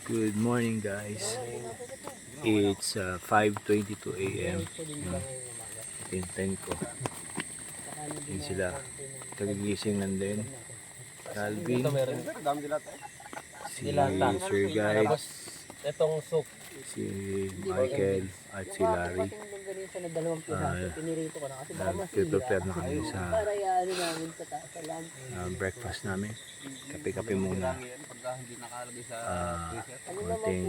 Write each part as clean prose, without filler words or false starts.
Good morning guys. It's 5:22 AM. Tintin ko. Yun sila. Tagigising lang din. Calvin. Si Sir Guide. Itong soup. Si Michael at si Larry. Nag-prepare na kami sa breakfast namin. Kape-kape muna. Konting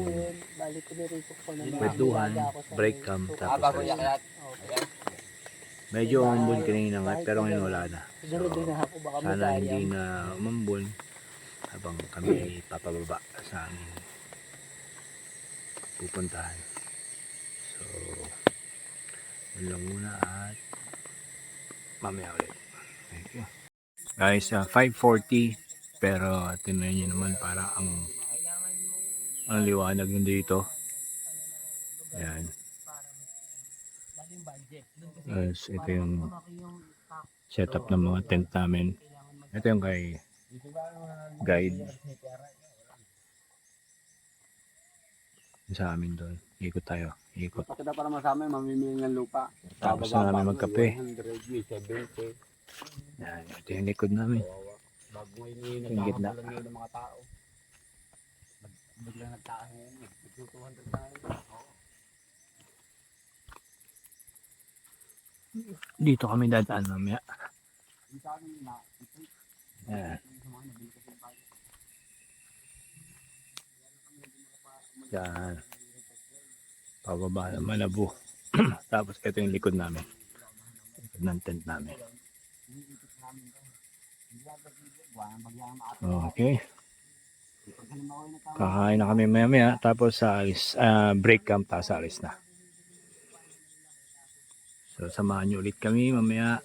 kwentuhan, break cam, tapos rest. Medyo umambon kanina nga, pero ngayon wala na. So, sana hindi na umambon habang kami ay papababa sa aming pupuntahan. So, yun lang muna at mamaya ulit. Thank you. Guys, 5:40 pero tingnan nyo naman para ang liwanag yun dito. Ayan. Guys, ito yung setup ng mga tent namin. Ito yung kay guide. Sa amin doon. Ikot tayo. Ikot. Pakita para masama yung mamimili ng lupa. Tapos na namin magkape. Yan, ito yung likod namin. Yung gitna. Ng mga tao. Biglang nagtahan yun. 200 tayo. Dito kami dadaan mamaya. Yan. Yan. Pababa ng Malabo. Tapos ito yung likod namin. Likod ng tent namin. Okay. Kakain na kami maya-maya. Tapos sa break camp, tapos alis na. So samahan nyo ulit kami mamaya.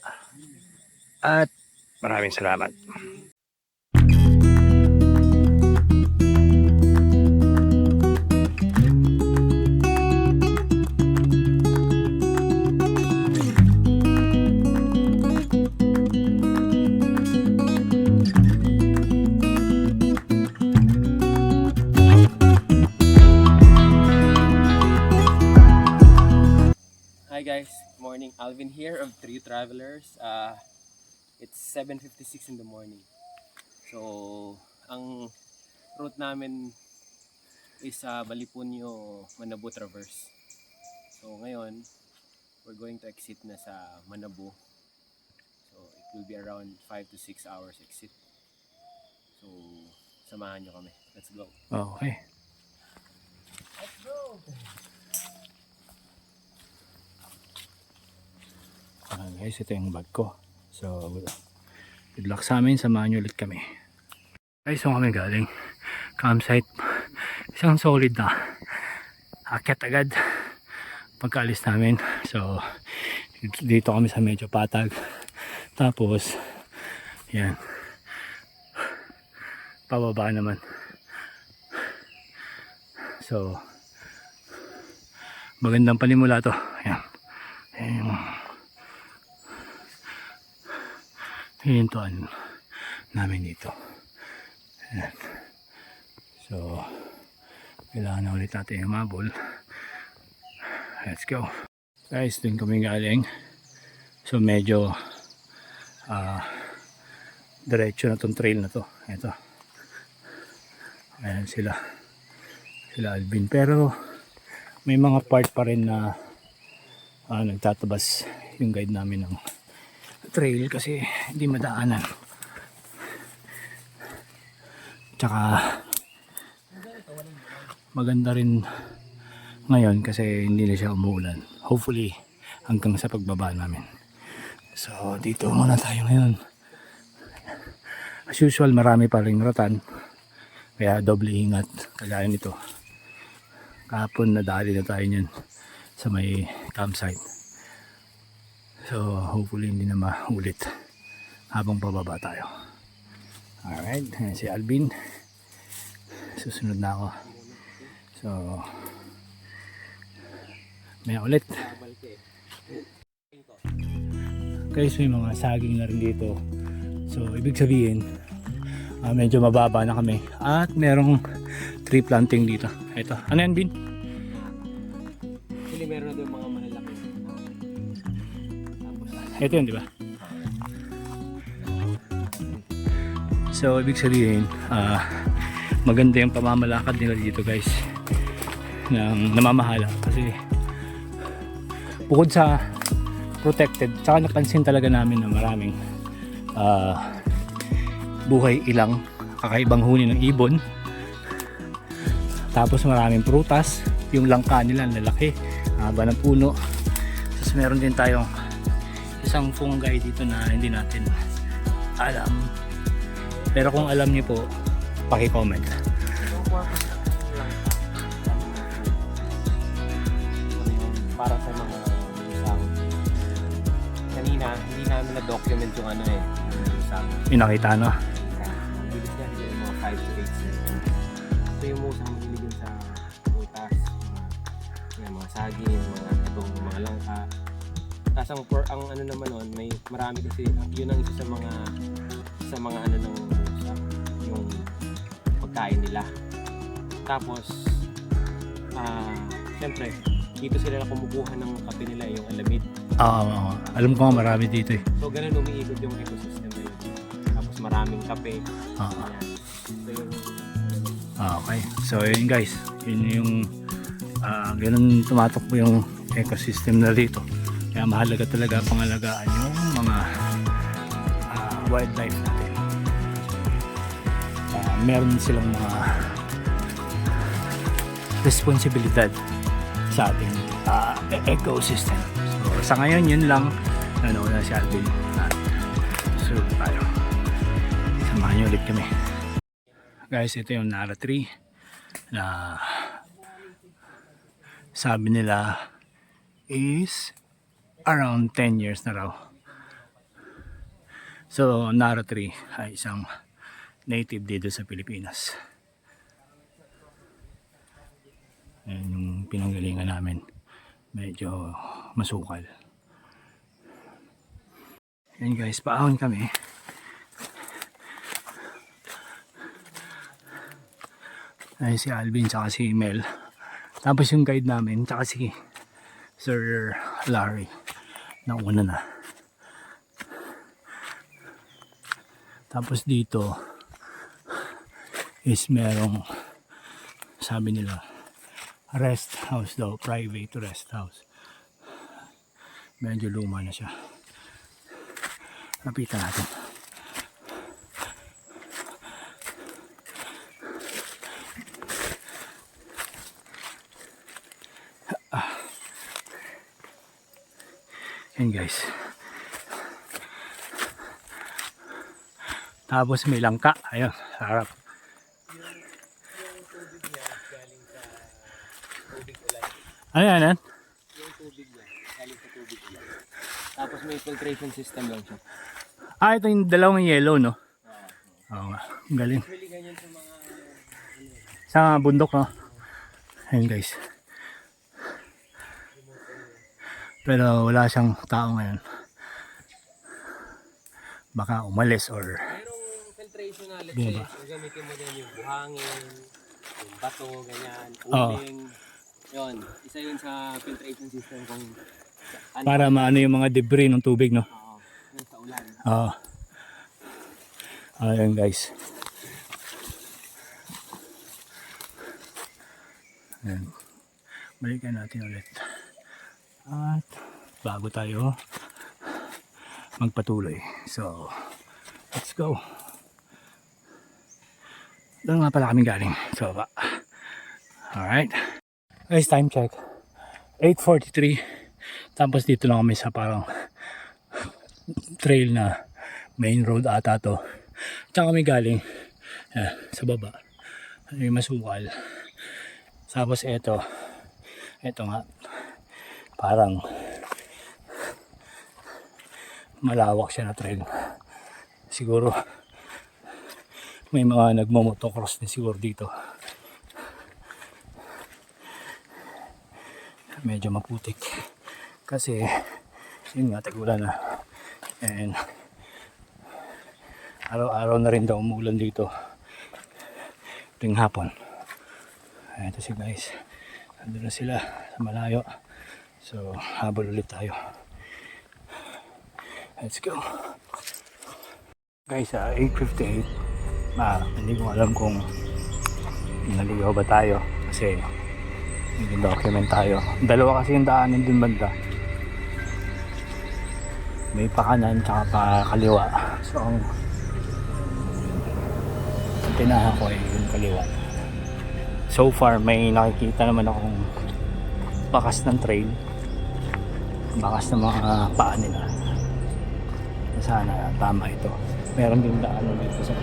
At maraming salamat. Hi guys, morning. Alvin here of Three Travelers. It's 7:56 in the morning. So, ang route namin is Balipunyo, Manabo Traverse. So, ngayon, we're going to exit na sa Manabo. So, it will be around 5 to 6 hours exit. So, samahan nyo kami. Let's go. Okay. Let's go! Guys, ito yung bag ko. So, good luck sa amin. Samahan nyo ulit kami. Guys, so kami galing campsite. Isang solid na akyat agad pagkaalis namin. So, dito kami sa medyo patag. Tapos, yan. Pababa naman. So, magandang panimula to. Yan. Yan. Hinintuan namin dito. Ayan. So, kailangan na ulit natin humabol. Let's go. Guys, dun kami galing. So, medyo diretso na tong trail na to. Ito. Ayan sila. Sila Alvin. Pero, may mga part pa rin na nagtatabas yung guide namin ng trail kasi hindi madaanan. Tsaka maganda rin ngayon kasi hindi na siya umuulan. Hopefully hanggang sa pagbaba namin. So dito muna tayo ngayon. As usual marami pa ring ratan. Kaya doble ingat kagaya nito. Kahapon nadali na tayo niyan sa may campsite. So, hopefully hindi na maulit habang pababa tayo. Alright, si Alvin. Susunod na ako. So, may ulit. Guys, may mga saging na rin dito. So, ibig sabihin, medyo mababa na kami. At merong tree planting dito. Ito. Ano yan, Bin? Actually, meron na doon mga malalaki. Tapos, Ito yun, di ba? So, ibig sabihin, maganda yung pamamalakad nila dito, guys. Namamahala. Kasi, bukod sa protected, tsaka napansin talaga namin na maraming buhay ilang, kakaibang huni ng ibon. Tapos maraming prutas, yung langka nila lalaki, haba ng puno. Tapos meron din tayong isang fungi dito na hindi natin alam. Pero kung alam niyo po, paki-comment. para sa mga isang kanina, hindi namin na-document yung ano eh, yung isang Inakita, no? ang bilis niya, hindi yung mga 5 to 8 seconds. Ito yung musang mahilig sa putas, mga saging, itong mga langka. Tapos ang ano naman nun, may marami kasi, yun ang isa sa mga ano ng musa, yung pagkain nila. Tapos, siyempre, dito sila na kumukuha ng kape nila, yung alamid. Alam ko nga marami dito eh. So, ganun umiikot yung ecosystem na yun. Tapos maraming kape. Ayan. So, yung... Okay. So, yun guys. Yun yung ganun tumatakbo yung ecosystem na dito. Kaya mahalaga talaga pangalagaan yung mga wildlife natin. Meron silang mga responsibilidad sa ating ecosystem. So, sa ngayon, yun lang. Nanood na si Alvin. So, tayo. Samahan niyo ulit kami. Guys, ito yung Nara tree na sabi nila is around 10 years na raw. So, Nara tree ay isang native dito sa Pilipinas. Ayan yung pinanggalingan namin. Medyo masukal. Ayan guys, paahon kami. Ayan si Alvin tsaka si Mel. Tapos yung guide namin tsaka si Sir Larry. Nauna na. Tapos dito is merong sabi nila rest house daw, private rest house. Medyo luma na siya. Lapitan natin. Yan guys. Tapos may langka. Ayun, harap. Ano yan? Yung tubig niya, galing sa tubig niya. Tapos may filtration system lang siya. Ito yung dalawang yellow, no? Oo nga. Ang galing. Actually, ganyan sa mga... Sa bundok, no? Ayun guys. Pero wala siyang tao ngayon. Baka umalis or... Merong filtration na, let's Bumaba. say, gamitin mo din yung buhangin, yung bato, ganyan, Oo. uling. Yun, isa yun sa filtration system kung... Ano, Para maano yung mga debris ng tubig, no? yun sa ulan. Oo. Ayun guys. Ayan. Balikan natin ulit. At bago tayo magpatuloy. So, let's go. Doon nga pala kami galing. So, alright. Guys, time check. 8:43. Tapos dito lang kami sa parang trail na main road ata to. Tsaka kami galing sa baba. Yung masukal. Tapos eto nga parang malawak siya na trail. Siguro may mga nagmo-motocross din siguro dito. Medyo maputik kasi yun nga, tag-ulan na, and araw-araw na rin daw umulan dito tuwing hapon. Ito si guys. Nandun na sila sa malayo. So, habol ulit tayo. Let's go. Guys, 8:58. Hindi ko alam kung naligaw ba tayo kasi hindi document tayo. Dalawa kasi yung daanan dun banda. May pakanan tsaka pa kaliwa. So, ang tinahan ko ay yung kaliwa. So far, may nakikita naman akong bakas ng trail. Bakas ng mga paa nila. Sana tama ito. Meron din daanan dito sa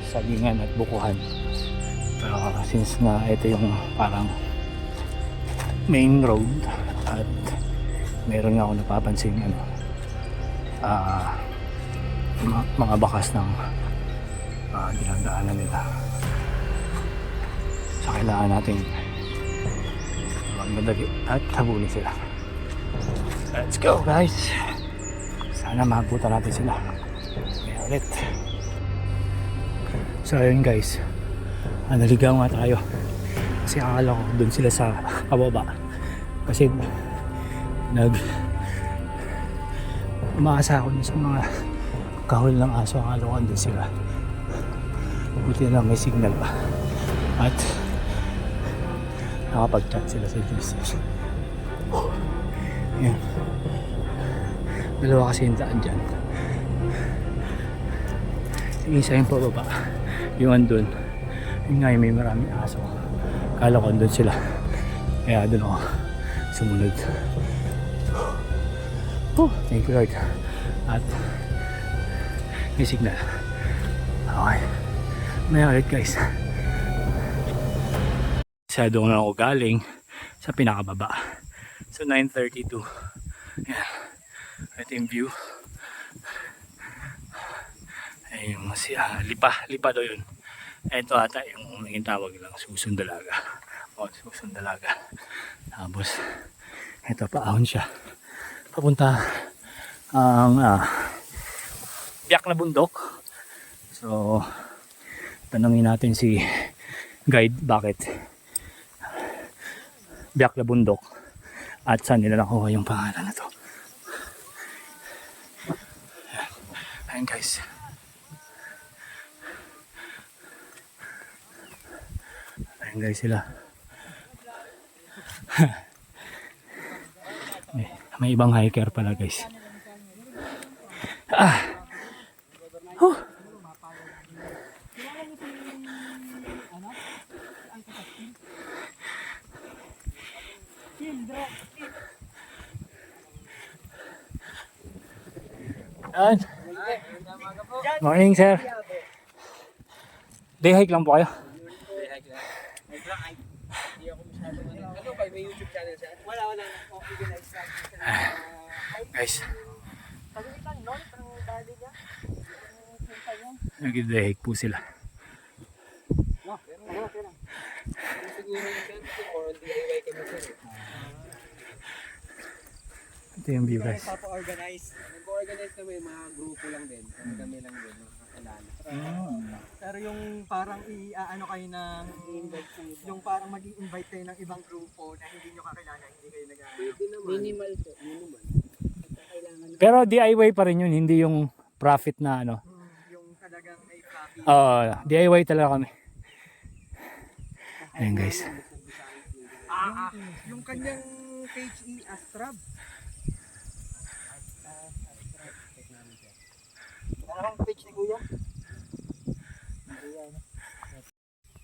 sagingan at bukuhan. Pero since na ito yung parang main road at meron nga ako napapansin mga bakas ng dinadaanan nila. So kailangan natin magmadali at habulin sila. Let's go guys. Sana mabutan natin sila. Kaya ulit. So ayun guys, naligaw nga tayo kasi akala ko dun sila sa kababa kasi umaasa ako sa mga kahol ng aso. Akala ko dun sila, buti na may signal pa at nakapag-chat sila sa GC. Yan, dalawa kasi yung daan dyan. Yung isa yung pababa, yung andun, yun nga yung may maraming aso. Akala ko andun sila, kaya andun ako sumunod. Thank you Lord. At may signal. Okay, may ulit guys. Doon na ako galing sa pinakababa. So 9:32. Yan, ito yung view. Ayun, lipa daw yun. Ito ata yung naging tawag lang, Susundalaga. Susundalaga. Tapos ito, paahon siya papunta ang biyak na bundok. So tanungin natin si guide bakit biyak na bundok at saan nila nakuha yung pangalan na to. Ayan guys, ayan guys sila. May ibang hiker pala guys. Morning sir. Day hike lang po kayo? May YouTube channel siya? Wala. Guys, nag-day hike po sila. Ito yung view guys. Nag-organize kami, mga grupo lang din. Kami lang din, makakilala. Pero yung parang i-ano kayo ng yung parang mag-i-invite kayo ng ibang grupo na hindi nyo kakilala, hindi kayo Minimal po, minimal. Pero DIY pa rin yun, hindi yung profit na yung talagang may profit. DIY talaga kami. Ayan guys. Yung kanyang page Astrab. Ano ang page ni Kuya?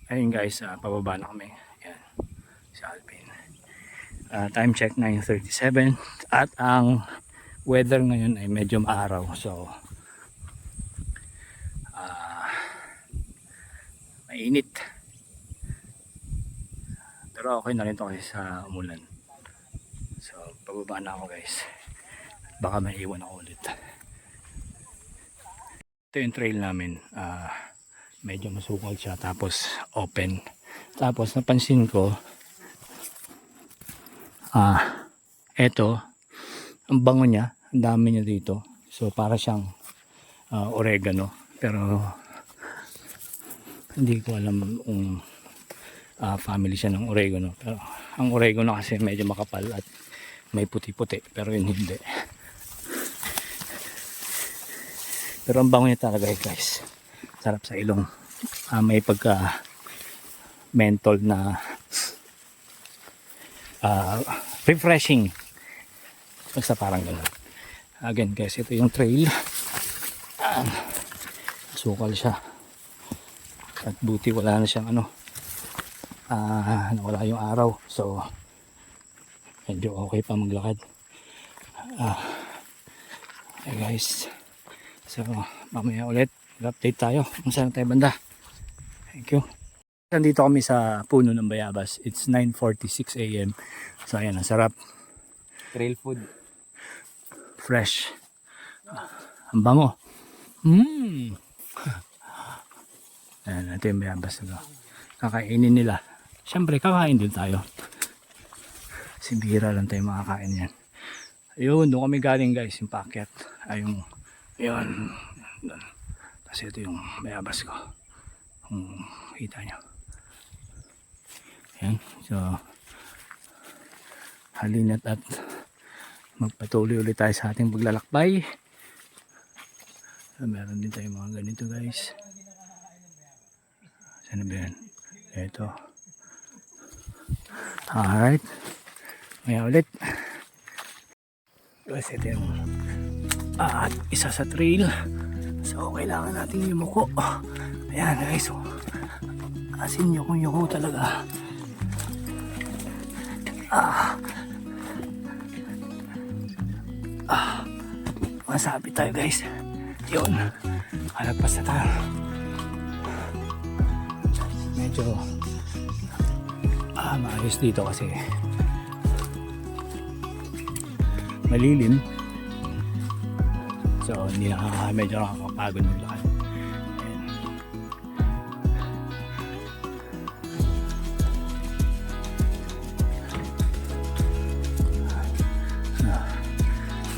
Ayun guys, pababa na kami. Ayan, si Alvin. Time check 9:37 at ang weather ngayon ay medyo maaraw. So mainit. Pero okay na rin to kasi sa umulan. So pababa na ako guys. Baka may iwan ako ulit. Ito yung trail namin. Medyo masukal siya tapos open. Tapos napansin ko eto ang bango niya, ang dami niya dito. So para siyang oregano, pero hindi ko alam kung family siya ng oregano. Pero ang oregano kasi medyo makapal at may puti-puti, pero yun hindi. Pero ang bango niya talaga guys. Sarap sa ilong. May pagka menthol na refreshing. Basta parang gano'n. Again guys, ito yung trail. Sukal siya. At buti wala na siyang nawala yung araw. So medyo okay pa maglakad. Okay guys. So mamaya ulit update tayo kung saan tayo banda. Thank you. Nandito kami sa puno ng bayabas. It's 9:46 AM. So ayan, ang sarap. Trail food. Fresh. Ang bango. Ayan, ito yung bayabas. Kakainin nila. Siyempre, kakain din tayo. Simbira lang tayo makakain yan. Ayun, doon kami galing guys, yung paakyat. Ayun. Kasi ito yung bayabas ko. Kung kita nyo. Ayan. So, halina't at magpatuloy ulit tayo sa ating paglalakbay. So, meron din tayo mga ganito guys. Saan ba yan? Ito. Alright. Maya ulit. Kasi ito yung isa sa trail. So, kailangan natin yumuko. Ayan guys. So, asin yung yuko talaga. Masabi tayo guys. Yun. Halagpas na tayo. Medyo maayos dito kasi malilim. So hindi medyo nakakapagod maglakad.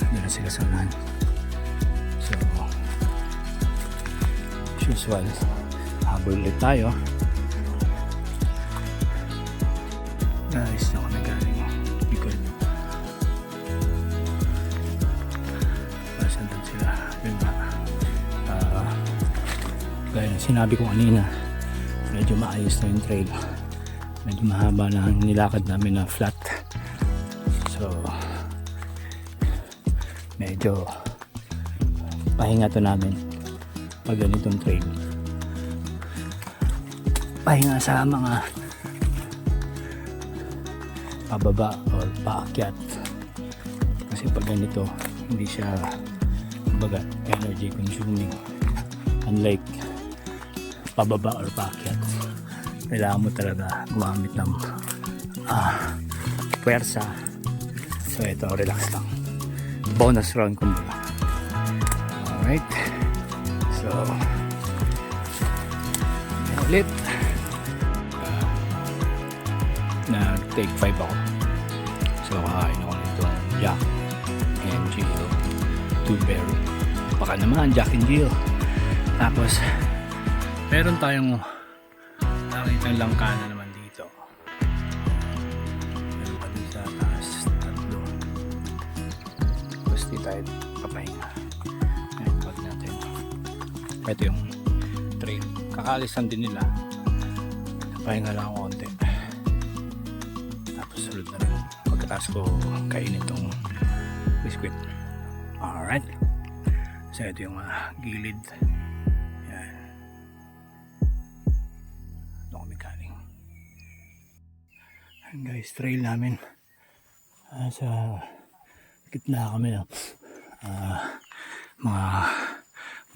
Hindi na sila sanahan. So usual, habol ulit tayo. Guys, na kami galing Bicol. Saan doon sila? Yun nga. Gaya ng sinabi ko kanina, medyo maayos na yung trail. Medyo mahaba na ang nilakad namin na flat. So, medyo pahinga to namin pag ganitong trail. Pahinga sa mga pababa or paakyat. Kasi pag ganito, hindi siya baga energy consuming. Unlike pababa or paakyat, kailangan mo talaga gumamit ng puwersa. So ito, relax lang. Bonus round kumbaga. Alright. So ulit nag-take 5 ako. So kakain ako nitong Jack and Jill 2-berry. Baka naman Jack and Jill. Tapos meron tayong nakitang langka na naman dito. Meron pa din sa taas, 3. Tapos di tayo papahinga. Ngayon pag natin ito yung trail. Kakalisan din nila. Pahinga lang ako konti. Tapos sulod na rin. Pagkatapos ko kainin itong biskuit. Alright. So ito yung gilid. Yan. Ito kami galing. Ayan guys, trail namin. Sa gitna kami ng mga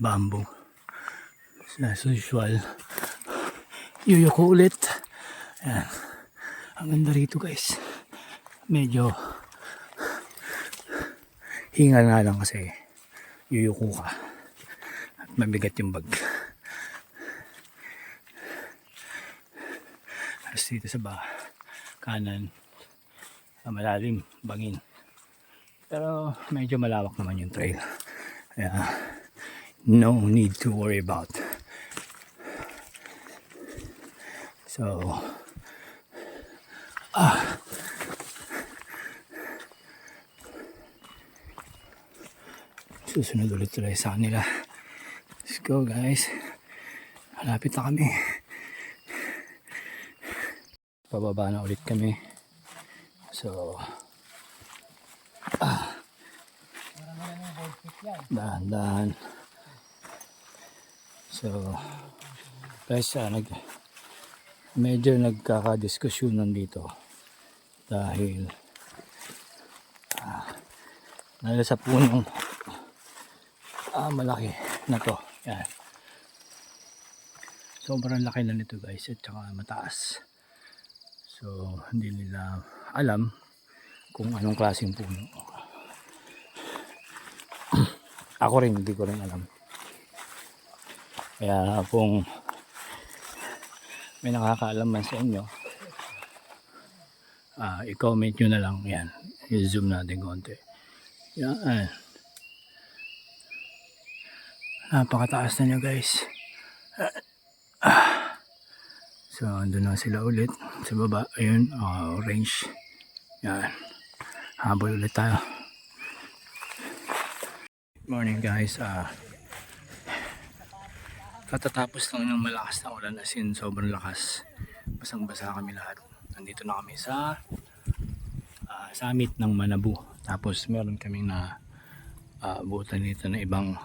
bamboo. As usual, yuyuko ulit. Ayan. Ang ganda rito guys. Medyo hingal nga lang kasi yuyuko ka at mabigat yung bag. Tapos dito sa kanan, malalim, bangin. Pero medyo malawak naman yung trail. Kaya no need to worry about. So Susunod ulit tuloy sa kanila. Let's go guys. Malapit na kami. Pababa na ulit kami. So, dahan-dahan. So, guys, medyo nagkakadiskusyonan dito dahil dahil sa punong malaki na to. Yan. Sobrang laki na nito guys at saka mataas. So, hindi nila alam kung anong klaseng puno. Ako rin, hindi ko rin alam. Kaya kung may nakakaalam man sa inyo, i-comment nyo na lang. Yan, i-zoom natin konti. Yan. Napakataas na nyo guys. So, andun na sila ulit sa baba. Ayun, orange. Yan. Habol ulit tayo. Good morning guys. Katatapos lang ng malakas na ulan, as in sobrang lakas. Basang-basa kami lahat. Nandito na kami sa summit ng Manabu. Tapos meron kaming na buutan dito na ibang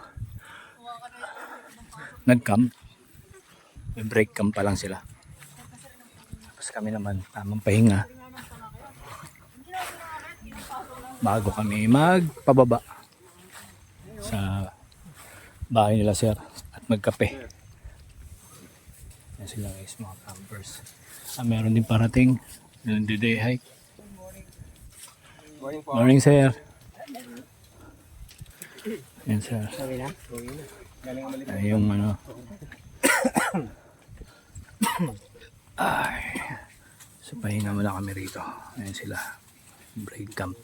nag-camp. May break camp pa lang sila. Tapos kami naman tamang pahinga bago kami magpababa sa bahay nila sir at magkape. Yan sila guys, mga campers. Meron din parating yung day hike. Morning sir. Yan sir. Ay, yung ano ay, so pahinga muna kami rito. Ayan sila, break camp.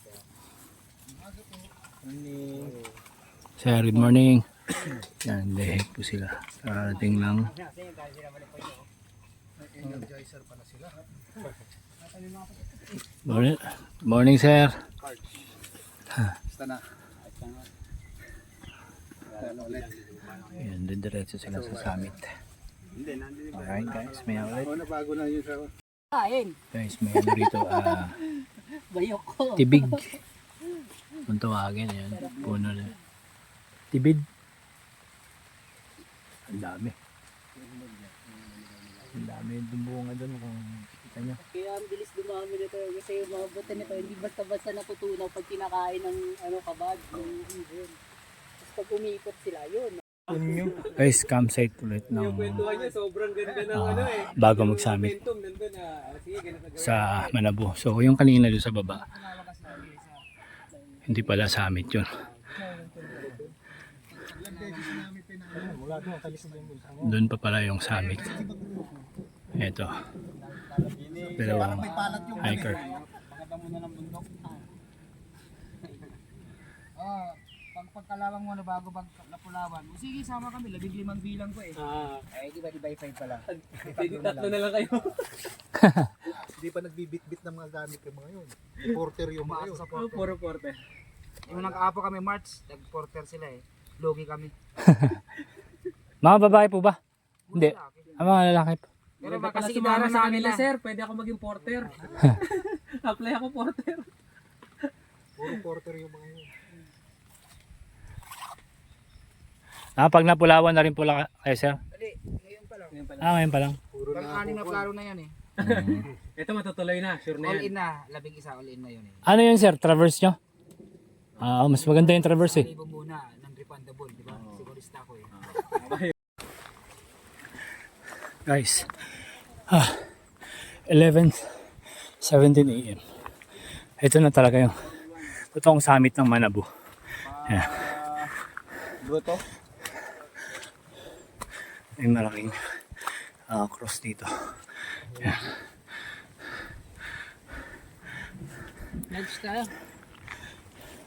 Sir, good morning. Yan, dehek po sila. Karating lang. Morning sir. Yan, diretso sila sa summit. Alright guys, may ulit. Guys, may ano rito, tibig. Kung tawagin, yan. Puno na. Tibid. Ang dami. Ang dami yung bunga doon kung kita nyo. Kaya ang bilis dumami nito kasi yung mga buto nito hindi basta-basta natutunaw pag kinakain ng kabag, ng ibon. Tapos pag umikot sila, yun. Guys, campsite ulit ng sobrang ganda ng bago mag-summit sa Manabu. So yung kanina doon sa baba, hindi pala summit yun. Doon pa pala yung summit. Ito, dalawang hiker. Pagkalawang mo na bago napulawan. Sige, sama kami. 15 bilang ko eh. Di ba 5 pa lang. Pwede tatlo na lang kayo. Hindi pa nagbibit-bit ng mga gamit yung mga yun. Porter yung mga yun. Puro porter. Yung nag-aapo kami March, nag-porter sila eh. Logi kami. Mga babae po ba? Hindi. Ang mga lalaki po. Pero kasi idara sa kanila sir, pwede ako maging porter. Apply ako porter. Puro porter yung mga yun. Pag napulawan na rin pula kayo sir? Ngayon pa lang. Ngayon pa lang. Puro na Pang-anim na plano na yan eh. Ito matutuloy na, sure na All yan. in na. 11 all in na yun eh. Ano yun sir? Traverse nyo? Mas maganda yung traverse eh. Libo muna, non-refundable, di ba? Sigurista ko eh. Guys, 11:17 AM. Ito na talaga yung totoong summit ng Manabu. Ayan. Bruto? May malaking cross dito. Ayan. Lunch tayo.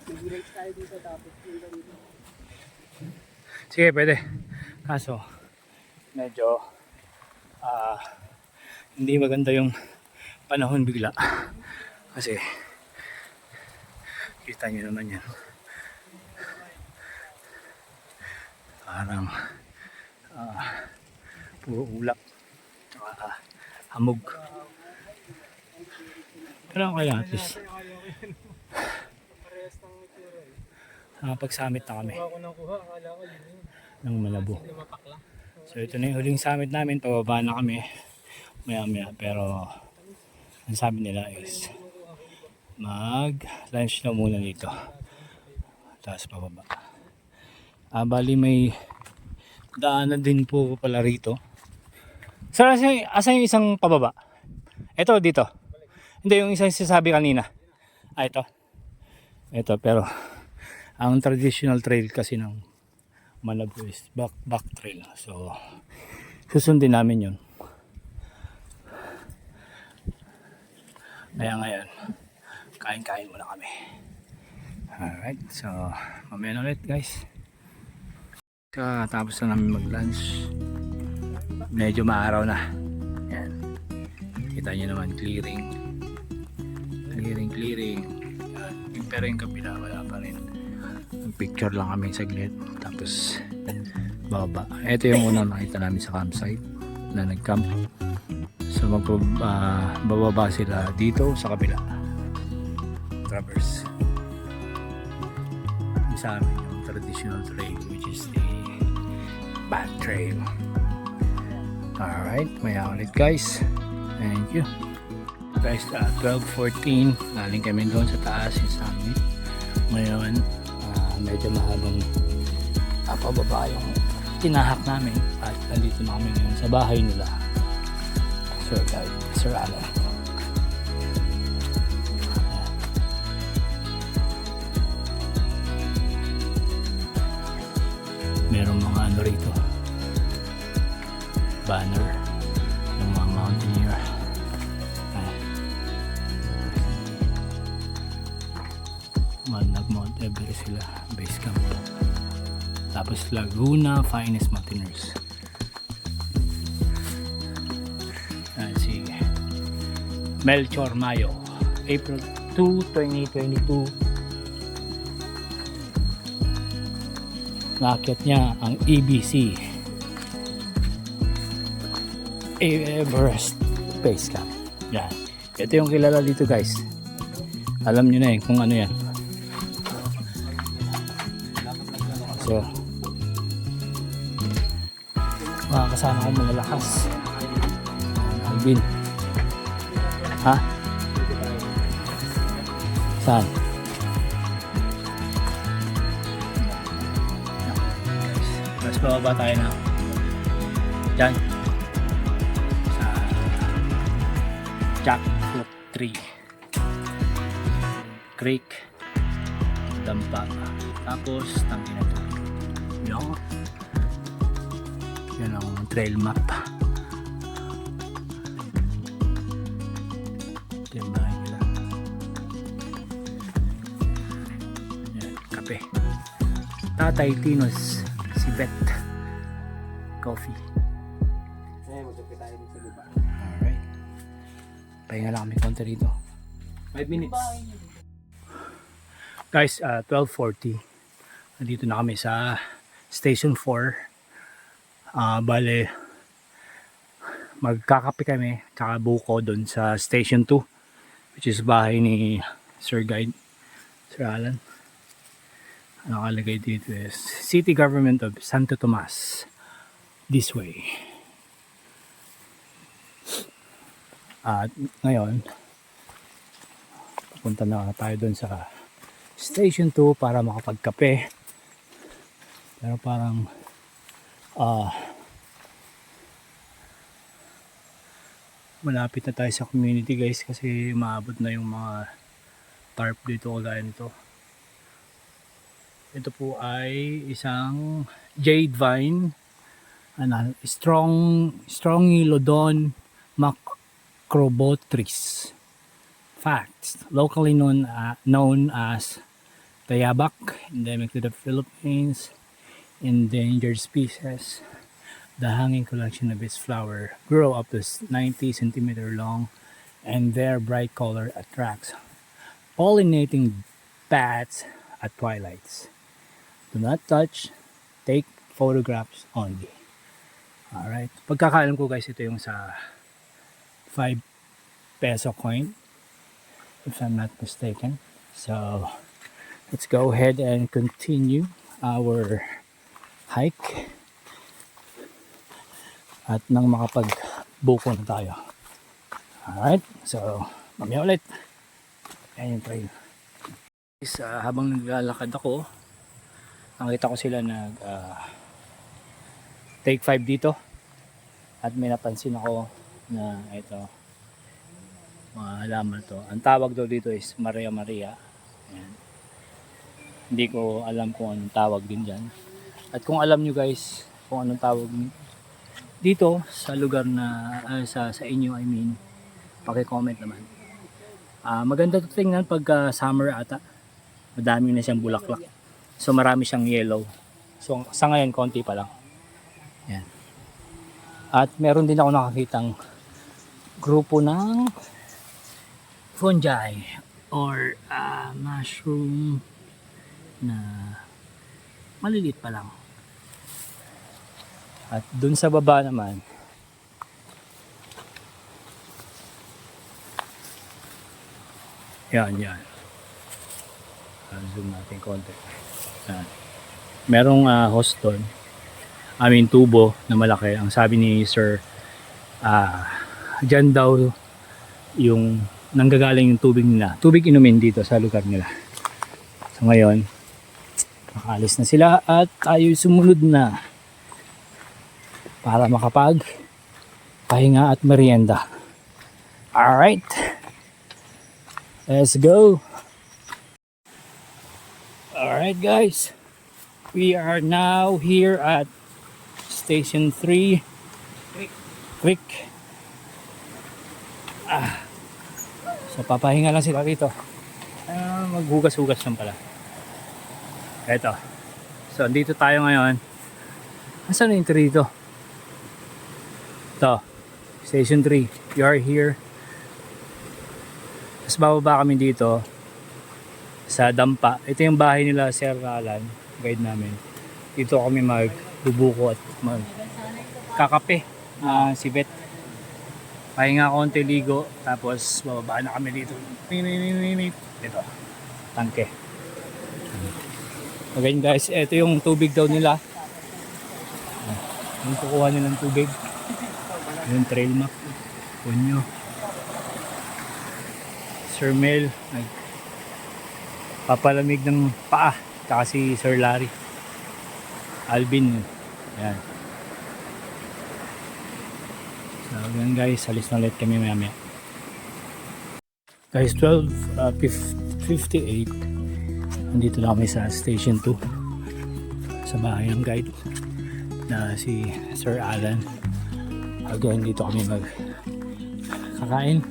Mag-lunch tayo dito tapos yung ganito. Sige, pwede. Kaso, medyo hindi maganda yung panahon bigla. Kasi kita nyo naman yan. Parang puro ulap. Tsaka hamog. Pero kaya at least pag-summit na kami ng Malabo. So ito na yung huling summit namin. Pababa na kami maya maya. Pero ang sabi nila is mag lunch na muna dito. Tapos pababa. Bali may daanan din po pala rito. Sir, asan yung isang pababa? Ito dito. Hindi, yung isang sinasabi kanina. Ito. Ito, pero ang traditional trail kasi ng Malabo is back trail. So, susundin namin yun. Kaya ngayon, kain-kain muna kami. Alright, so mamaya na ulit guys. Tapos na namin mag-lunch. Medyo maaraw na. Yan. Kita nyo naman, clearing. Yan. Pero yung kabila, wala pa rin. Picture lang kami saglit. Tapos, baba. Ito yung unang nakita namin sa campsite na nag-camp. So, bababa sila dito sa kabila. Traverse. Yung sa amin, yung traditional trail, which is the back trail. Alright, maya ulit guys. Thank you. Guys, 12:14. Galing kami doon sa taas yung summit. Ngayon, medyo mahabang pababa yung tinahak namin. At nandito na kami ngayon sa bahay nila. Sir Alan. Merong mga ano rito. Banner ng mga mountaineer. Nag-Mount Everest sila, base camp. Tapos Laguna Finest Mountaineers. Si Melchor Mayo, April 2, 2022. Nakakit niya ang EBC Everest Base Camp. Yan. Ito yung kilala dito guys. Alam nyo na kung ano yan. So, mga kasama ko malalakas. Alvin. Ha? Saan? Mas bababa tayo na. Diyan. Sa Jackfruit Tree Creek Dampa. Tapos tangin na to. Yan ang trail map. Ito yung bahay nila. Yan, kape. Tatay Tinos Sibet Coffee. Magkape tayo dito sa baba. Alright. Pahinga lang kami konti rito. 5 minutes. Guys, 12:40. Nandito na kami sa Station 4. Bale, magkakape kami tsaka buko doon sa Station 2, which is bahay ni Sir Guide, Sir Alan. Nakalagay dito is City Government of Santo Tomas, this way. At ngayon, pupunta na tayo doon sa Station 2 para makapagkape. Pero parang malapit na tayo sa community guys, kasi maabot na yung mga tarp dito kagaya nito. Ito po ay isang jade vine, Strongylodon macrobotris. Facts: locally known as Tayabak, endemic to the Philippines, endangered species. The hanging collection of its flower grow up to 90 cm long and their bright color attracts pollinating bats at twilights. Do not touch, take photographs only. Alright, pagkakaalam ko guys, ito yung sa 5 peso coin, if I'm not mistaken. So, let's go ahead and continue our hike. At nang makapag-buko na tayo. Alright, so mamaya ulit. Ayan yung trail. Habang naglalakad ako, nakita ko sila nag take 5 dito. At may napansin ako na ito, mga halaman to. Ang tawag daw dito is Maria Maria. Ayan. Hindi ko alam kung anong tawag din dyan. At kung alam nyo guys kung anong tawag dito sa lugar na sa inyo, I mean, paki-comment naman. Maganda to tingnan pag summer ata. Madami na siyang bulaklak. So marami siyang yellow. So sa ngayon konti pa lang. Yan. At meron din ako nakakitang grupo ng fungi or mushroom na maliliit pa lang. At dun sa baba naman, yan. Zoom natin konti. Yan. Merong host doon. I mean tubo na malaki. Ang sabi ni Sir, dyan daw yung nanggagaling yung tubig nila. Tubig inumin dito sa lugar nila. So ngayon, nakaalis na sila at tayo sumunod na para makapag pahinga at merienda. Alright, let's go. Alright guys, we are now here at Station 3 Creek. So papahinga lang sila rito. Maghugas-hugas lang pala. Eto. So andito tayo ngayon. Asan na yung tree dito? Ito. Station 3. You are here. Tapos bababa kami dito sa Dampa. Ito yung bahay nila Sir Alan, guide namin. Dito kami magbubuko at magkakape. Si Bet. Pahinga konti, ligo, tapos bababa na kami dito. Ito, tangke. Okay guys, ito yung tubig daw nila. Yung kukuha nilang tubig. Yung trail map. Punyo. Sir Mel, nagpapalamig ng paa. Tsaka si Sir Larry. Alvin. Yan. So yan guys, alis na ulit kami maya. Guys, 12:58. Nandito na kami sa Station 2. Sa bahay ng guide na si Sir Alan. Again, dito kami magkakain,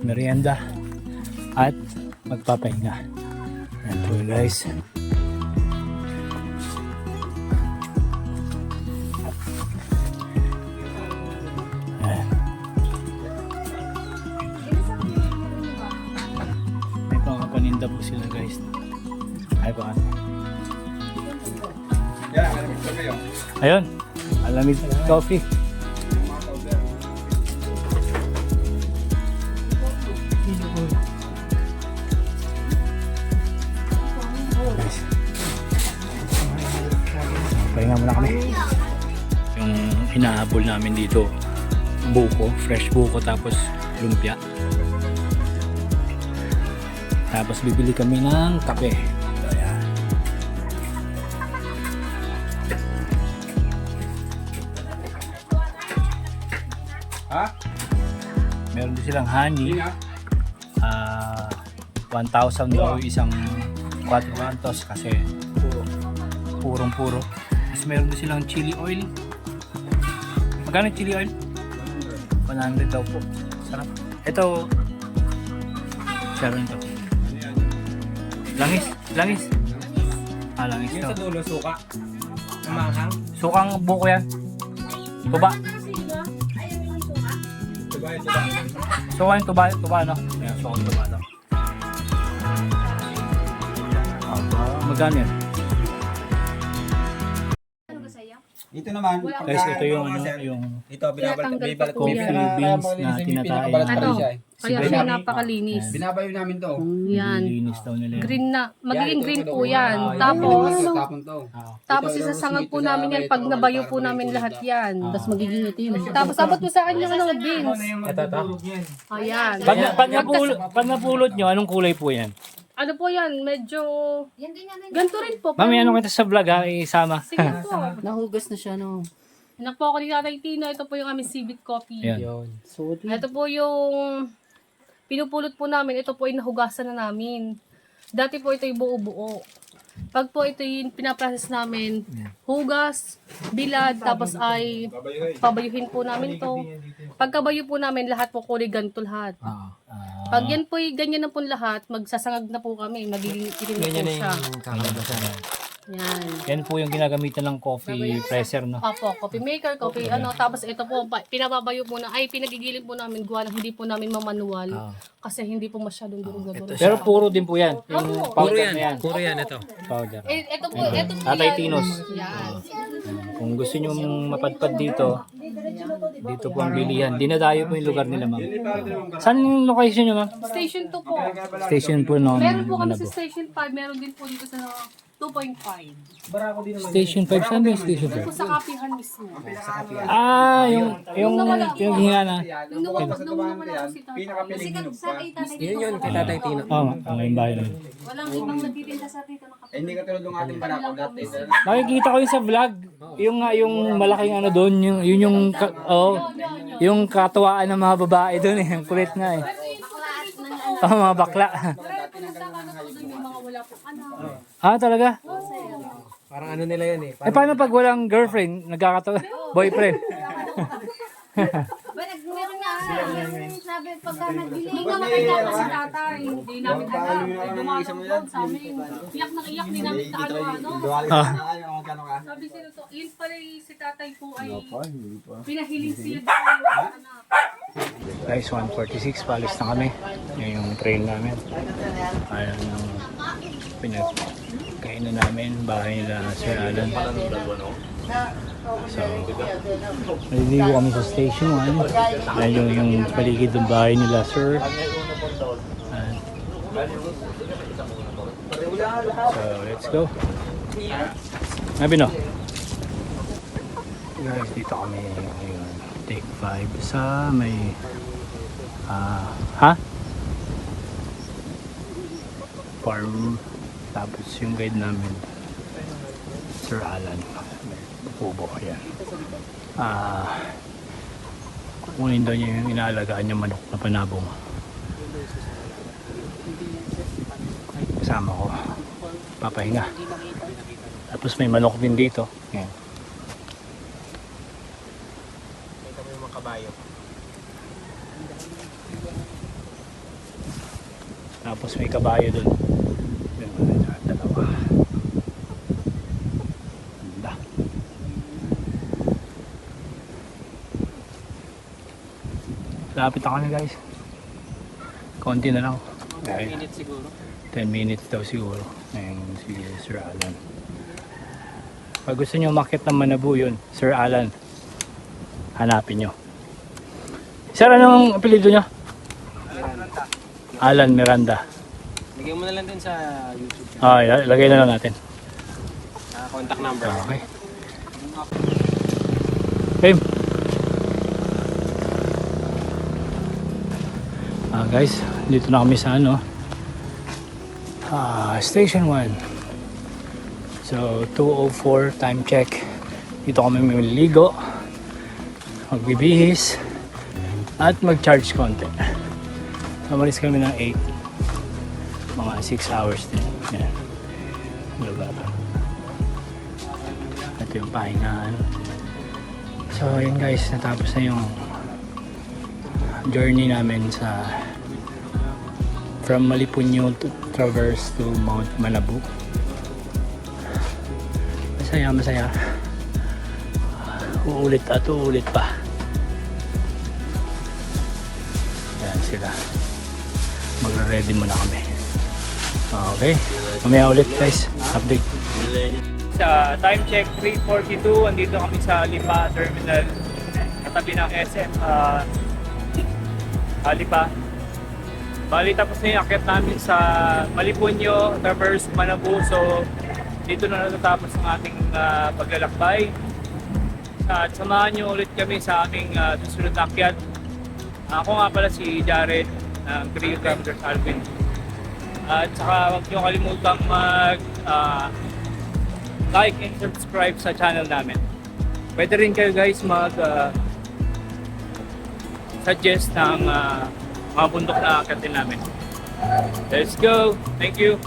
merienda, at magpapahinga. Yan po guys. Ayan. May paninda po sila guys. Ay pa. Ayun, Alamid Coffee. Pahinga muna kami. Yung hinahabol namin dito, buko, fresh buko, tapos lumpia. Tapos bibili kami ng kape. Ayan. Ha? Meron din silang honey. 1,000 daw isang 4 cantos kasi purong-puro. Tapos meron din silang chili oil. Magkano chili oil? 100 daw po. Sarap. Ito, sharon to. Langis. Langis Yung sa to. dulo, suka. Mamanghang. Sukang buko yan. Tuba. Diba? So suka yung tuba, no? Ayan, suka yung tuba, no? Magkano yan? Ito naman. Guys, ito yung ano, yung Ito, Tinatanggal binabalat pa po coffee yan. beans na tinatae. Ano? siya eh. Kaya siya napakalinis. Binabayo namin to. Yan. Linis daw nila yan. Green na. Magiging Yan, green ito, po yan. Tapos, Tapon to. tapos Ito, isasangag po ito, namin yan ito, pag ito, nabayo ito, po ito, namin ito, lahat ito. yan. Tapos magiging itim. Tapos abot po sa akin yung ano, beans. Ayan. Pag napulot nyo, anong kulay po yan? Ano po yan? Medyo... Ganito rin po. Mami, anong kita sa vlog ha? Isama. Sige po. Nahugas na siya, no? Anak po ako ni Tatay Tino. Ito po yung aming Civic Coffee. Yan. Ito po yung pinupulot po namin. Ito po ay nahugasan na namin. Dati po ito yung buo-buo. Pag po ito yung pinaprocess namin, hugas, bilad, tapos ay pabayuhin po namin to. Pagkabayo po namin, lahat po kulay ganito lahat. Pag yan po ganyan na po lahat, magsasangag na po kami. Magiging itim na po siya. Yan. Yan po yung ginagamitan ng coffee presser, no? Apo, coffee maker, coffee ano, tapos ito po, pinababayo po na, ay pinagigilid po namin gawa ng hindi po namin mamanual kasi hindi po masyadong durog-durog. Pero puro din po yan. Yung Opo. powder na yan. Puro yan ito. Powder. Ito po Tatay yan. Tinos. Yan. Kung gusto nyo mapadpad dito, dito po ang bilihan. Dinadayo po yung lugar nila, ma'am. Saan yung location nyo, ma'am? Station 2 po. Station po nung Meron po kami Malabo. sa Station 5, meron din po dito sa 2.5. Station 5, saan ba yung Station Doon po 5? sa kapihan mismo. Yung hinga na. Nung nawala po si Tatay. Yun yun, kay Tatay Tino. Oo, yung bahay na yun. Walang ibang nagtitinda sa dito ng kape. Hindi ka tulad ng ating barako dati. Nakikita ko yung sa vlog, yung malaking ano doon, yung katuwaan ng mga babae doon eh, ang kulit nga eh. Oh, mga bakla. Pero po nagkakaroon po doon yung mga wala po anak. Ah, talaga? Parang ano nila yan eh. Eh, paano pag walang girlfriend, nagkakatawa, boyfriend? Meron nga, sabi pagka nagbili. Nung nakakita ko si tatay, hindi namin alam. Dumadong sa amin. Iyak na iyak, hindi namin kaano-ano. Sabi sila to, yun pala si tatay po ay pinahiling sila doon ng anak. Guys, 1:46, palis na kami. Yan yung train namin. Ayan yung pinagkainan namin, bahay nila Sir Alan. So, naliligo kami sa station 1. Ayan yung paligid ng bahay nila Sir. Ayan. So, let's go. Nabino. Guys, dito kami ngayon. Take 5 sa may farm. Tapos yung guide namin Sir Alan Pubo, ayan. Kukunin daw niya yung inaalagaan niya manok na panabong. Kasama ko papahinga. Tapos may manok din dito, ayan. Tapos may kabayo dun. Dalawa. Ganda. Lapit ako na guys. Konti na lang. 10 minutes siguro. 10 minutes daw siguro. Ngayon si Sir Alan. Pag gusto nyo umakyat ng Manabu yun, Sir Alan, hanapin nyo. Sir, anong apelido nyo? Alan Miranda. Lagyan mo na lang din sa YouTube. Lagay na lang natin. Contact number. Okay. Okay. Guys, dito na kami sa ano. Station 1. So, 2:04 time check. Dito kami maliligo, magbibihis, at mag-charge konti. Umalis kami ng 8. Mga 6 hours din. Yan. Lugar. Ito yung pahingaan. So, yun guys. Natapos na yung journey namin sa from Malipunyo to Traverse to Mount Manabu. Masaya. Uulit at uulit pa. Yan, si sila. Magre-ready muna kami. Okay, mamaya ulit guys, update. Sa time check 3:42, andito kami sa Lipa Terminal, katabi ng SM Lipa. Bali tapos na yung akit namin sa Malipuño, Traverse, Manabu. So dito na natatapos ang ating paglalakbay. At samahan nyo ulit kami sa aming susunod na akyat. Ako nga pala si Jared ng Trio Travelers Alvin. At saka huwag nyo kalimutang like and subscribe sa channel namin. Pwede rin kayo guys suggest ng mga bundok na akyatin namin. Let's go! Thank you!